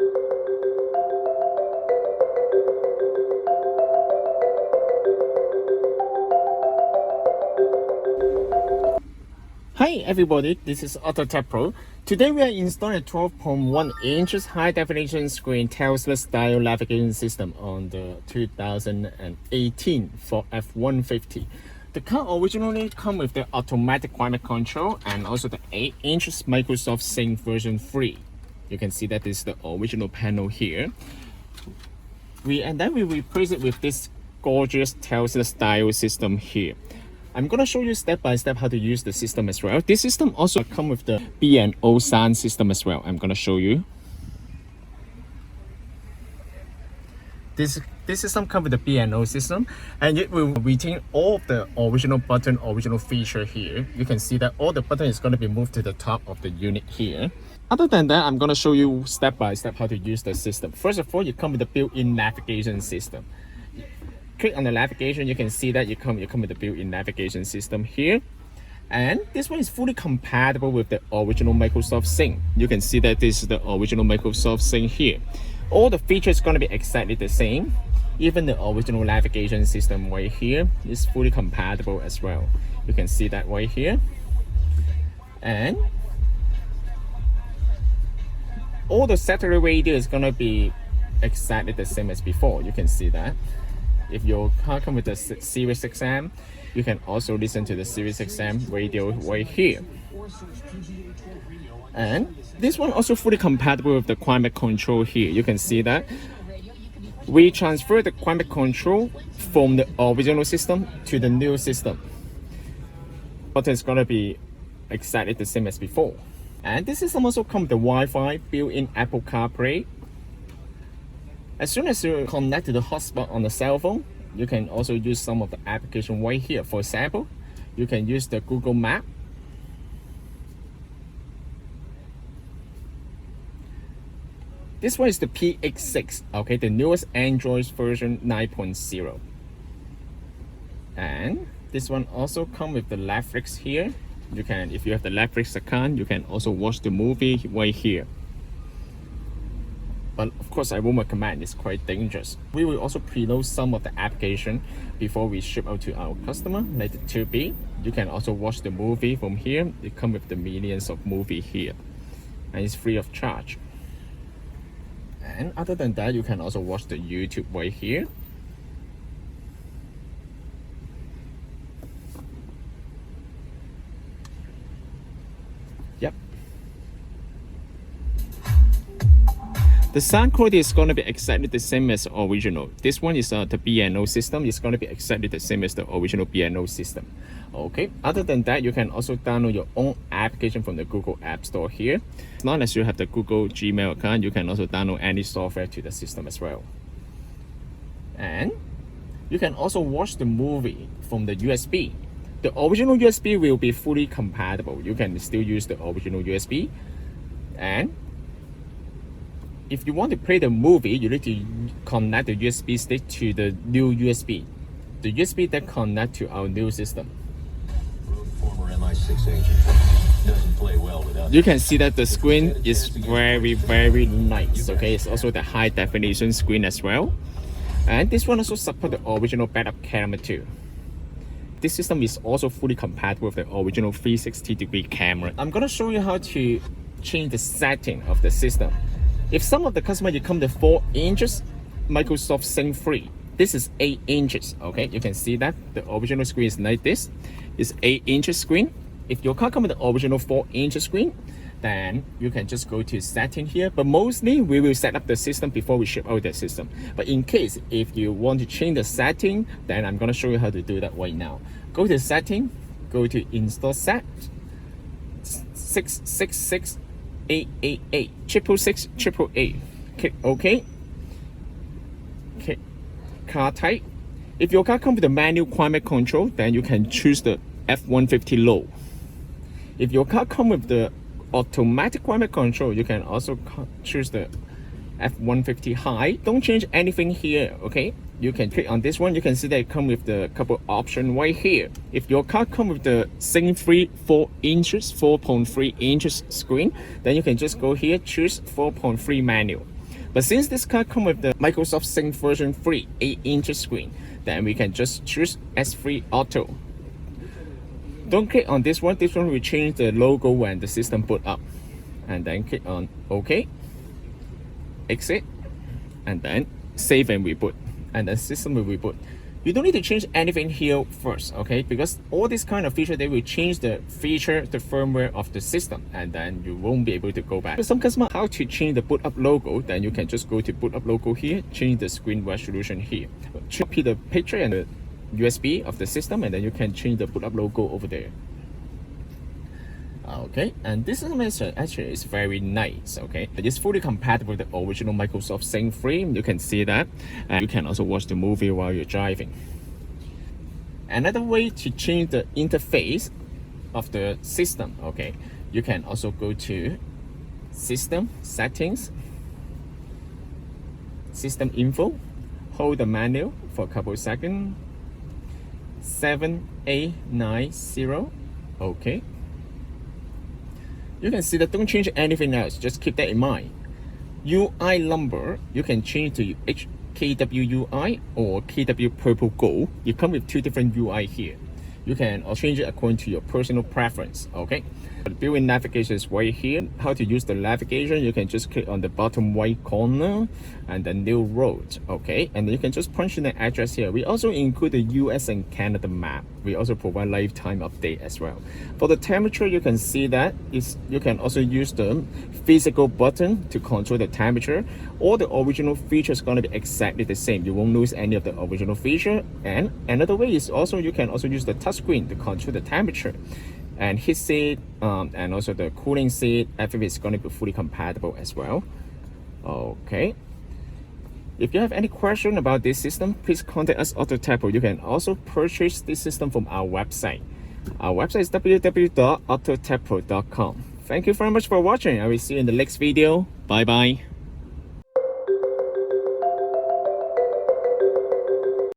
Hi everybody, this is AutoTecPro. Today we are installing a 12.1 inches high definition screen Tesla style navigation system on the 2018 Ford F150. The car originally comes with the automatic climate control and also the 8 inches Microsoft Sync version 3. You can see that this is the original panel here. And then we replace it with this gorgeous Tesla style system here. I'm gonna show you step by step how to use the system as well. This system also comes with the B&O sound system as well. I'm gonna show you. This system comes with the B&O system, and it will retain all of the original feature here. You can see that all the button is gonna be moved to the top of the unit here. Other than that, I'm gonna show you step by step how to use the system. First of all, you come with the built-in navigation system. Click on the navigation, you can see that you come with the built-in navigation system here. And this one is fully compatible with the original Microsoft Sync. You can see that this is the original Microsoft Sync here. All the features going to be exactly the same. Even the original navigation system right here is fully compatible as well. You can see that right here. And all the satellite radio is going to be exactly the same as before. You can see that. If your car comes with the Sirius XM, you can also listen to the Sirius XM radio right here. And this one also fully compatible with the climate control here. You can see that we transfer the climate control from the original system to the new system. Button is gonna be exactly the same as before. And this system also comes with the Wi-Fi, built-in Apple CarPlay. As soon as you connect to the hotspot on the cell phone, you can also use some of the application right here. For example, you can use the Google Map. This one is the PX6, okay, the newest Android version 9.0. And this one also comes with the Netflix here. You can, if you have the Netflix account, you can also watch the movie right here. But of course, I won't recommend, it's quite dangerous. We will also preload some of the application before we ship out to our customer, like the 2B. You can also watch the movie from here. It comes with the millions of movies here, and it's free of charge. And other than that, you can also watch the YouTube right here. Yep. The sound quality is going to be exactly the same as the original. This one is the B&O system. It's going to be exactly the same as the original B&O system. Okay. Other than that, you can also download your own application from the Google App Store here. As long as you have the Google Gmail account, you can also download any software to the system as well. And you can also watch the movie from the USB. The original USB will be fully compatible. You can still use the original USB. And if you want to play the movie, you need to connect the USB stick to the new USB. The USB that connects to our new system. Former MI6 agent doesn't play well without. You can see that the screen is very, very nice. Okay, it's also the high definition screen as well. And this one also supports the original backup camera too. This system is also fully compatible with the original 360-degree camera. I'm gonna show you how to change the setting of the system. If some of the customer you come to 4 inches Microsoft Sync 3, this is 8 inches. Okay, you can see that the original screen is like this. It's 8 inches screen. If your car comes with the original 4 inches screen, then you can just go to setting here. But mostly we will set up the system before we ship out the system. But in case if you want to change the setting, then I'm gonna show you how to do that right now. Go to setting, go to install set 666 888 666 888. Click OK. Okay. Car type. If your car comes with the manual climate control, then you can choose the F150 low. If your car comes with the automatic climate control, you can also choose the F150 high. Don't change anything here, okay? You can click on this one. You can see that it comes with the couple options right here. If your car comes with the Sync 3 4 inches, 4.3 inches screen, then you can just go here, choose 4.3 manual. But since this car comes with the Microsoft Sync version 3 8-inch screen, then we can just choose S3 Auto. Don't click on this one will change the logo when the system boot up. And then click on OK, exit, and then save and reboot, and the system will reboot. You don't need to change anything here first, okay? Because all this kind of feature, they will change the feature, the firmware of the system, and then you won't be able to go back. For some customer, how to change the boot up logo, then you can just go to boot up logo here, change the screen resolution here. Copy the picture and the USB of the system, and then you can change the boot up logo over there. Okay, and this system actually is very nice. Okay, it's fully compatible with the original Microsoft Sync 3. You can see that, and you can also watch the movie while you're driving. Another way to change the interface of the system, okay, you can also go to System Settings, System Info, hold the menu for a couple of seconds, 7890, okay. You can see that don't change anything else, just keep that in mind. UI number, you can change to HKWUI or KW Purple Gold. You come with two different UI here. You can change it according to your personal preference, okay? The built-in navigation is right here. How to use the navigation, you can just click on the bottom right corner and the new road, okay? And you can just punch in the address here. We also include the US and Canada map. We also provide lifetime update as well. For the temperature, you can see that you can also use the physical button to control the temperature. All the original features going to be exactly the same. You won't lose any of the original feature. And another way is also you can also use the touchscreen to control the temperature. And heat seat and also the cooling seat, everything is going to be fully compatible as well. Okay. If you have any question about this system, please contact us AutoTecPro. You can also purchase this system from our website. Our website is www.autotecpro.com. Thank you very much for watching. I will see you in the next video. Bye bye.